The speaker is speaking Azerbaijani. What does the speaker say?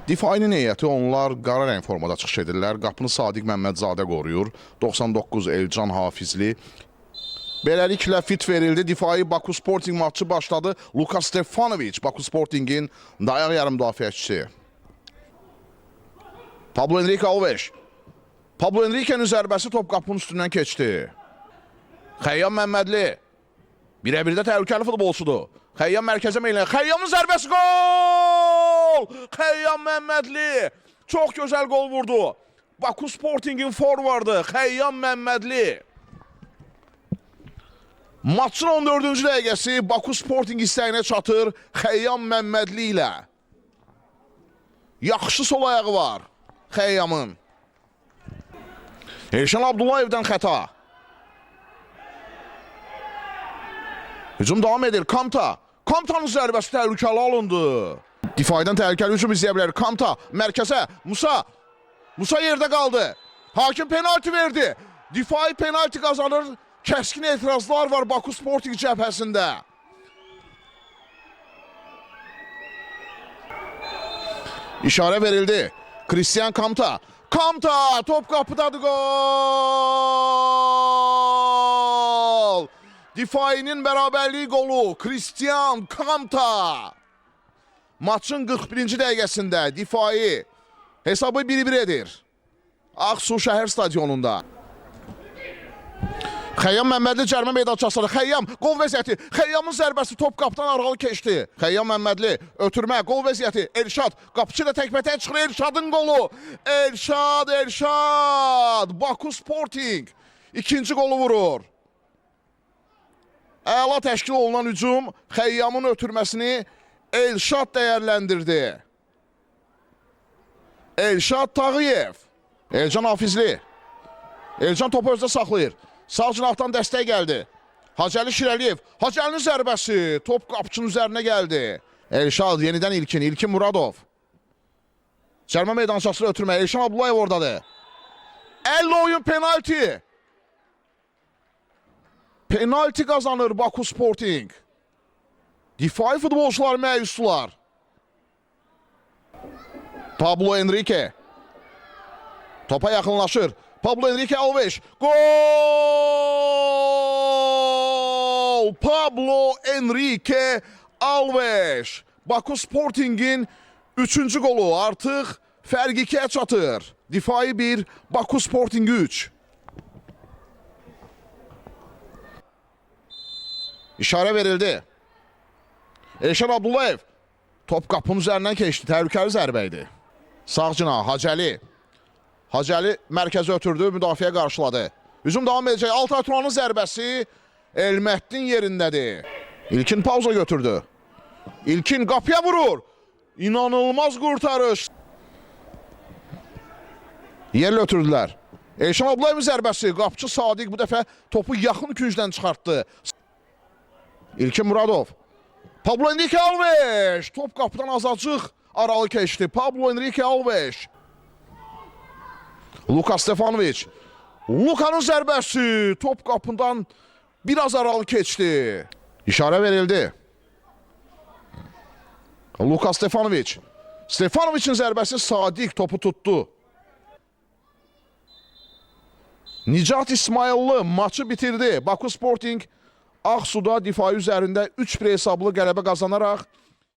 Difainin heyəti onlar qara rəng formada çıxış edirlər. Qapını Sadiq Məmmədzadə qoruyur. 99 Elcan Hafizli. Beləliklə fit verildi. Difai Baku Sporting maçı başladı. Lukas Stefanovic, Baku Sporting'in dayaq yarım müdafiəçisi. Pablo Henrique Alves. Pablo Henrique'nin zərbəsi top qapının üstündən keçdi. Xəyyam Məmmədli. Birə-birdə təhlükəli futbolçudur. Xəyyam mərkəzə meylənir. Xəyyamın zərbəsi gol! Xəyyam Məmmədli. Çox gözəl gol vurdu. Baku Sporting'in forvardı. Xəyyam Məmmədli. Maçın 14-cü dəqiqəsi Baku Sporting istəyinə çatır Xəyyam Məmmədli ilə. Yaxşı sol ayağı var Xəyyamın. Elşən Abdullayevdən xəta. Hücum davam edir. Kamta. Kamtanın zərbəsi təhlükəli alındı. Difaidən təhlükəli hücum izləyə bilər. Kamta mərkəzə. Musa. Musa yerdə qaldı. Hakim penalti verdi. Difai penalti qazanır. Kəskin etirazlar var Baku Sporting cəbhəsində. İşarə verildi. Christian Kamta. Kamta top qapıdadır, gol! Difainin bərabərliyi qolu Christian Kamta. Maçın 41-ci dəqiqəsində Difai hesabı 1-1 edir. Ağsu şəhər stadionunda. Xəyyam Məmmədli cərmə meydançasıdır. Xəyyam qol vəziyyəti. Xəyyamın zərbəsi top qapıdan aralı keçdi. Xəyyam Məmmədli ötürmə, qol vəziyyəti. Elşad qapıçı da təkbətək çıxır. Elşadın qolu. Elşad. Baku Sporting ikinci qolu vurur. Əla təşkil olunan hücum Xəyyamın ötürməsini Elşad dəyərləndirdi. Elşad Tağıyev. Elcan Hafizli. Elcan topu özdə saxlayır. Sağ cinahdan dəstək gəldi. Hacəli Şirəliyev. Hacəlinin zərbəsi top qapıçının üzərinə gəldi. Elşad yenidən İlkin. İlkin Muradov. Cərmə meydançasını ötürmə. Elşan Abdullayev oradadır. 50 oyun penalti. Penalti qazanır Baku Sporting. Difai futbolçular məyusdular. Pablo Henrique. Topa yaxınlaşır. Pablo Henrique Alves. Gol! Pablo Henrique Alves. Baku Sporting'in 3-cü qolu artıq fərq 2-yə çatır. Difai 1, Baku Sporting 3. İşarə verildi. Elşən Abdullayev. Top qapının üzərindən keçdi. Təhlükəli zərbə idi. Sağ cinah Hacəli. Hacəli mərkəzə ötürdü, müdafiə qarşıladı. Hücum davam edəcək. Altay Turanın zərbəsi Elməddin yerindədir. İlkin pauza götürdü. İlkin qapıya vurur. İnanılmaz qurtarış. Yerlə ötürdülər. Elşən Abdullayevin zərbəsi. Qapıcı Sadiq bu dəfə topu yaxın küncdən çıxartdı. İlkin Muradov. Pablo Henrique Alves. Top qapıdan azacıq aralı keçdi. Pablo Henrique Alves. Lukas Stefanovic. Luka'nın zərbəsi top qapından biraz aralı keçdi. İşarə verildi. Lukas Stefanovic. Stefanovic'in zərbəsi Sadiq topu tuttu. Nicat İsmaillı maçı bitirdi. Baku Sporting Ağsuda difai üzərində 3-1 hesablı qələbə qazanaraq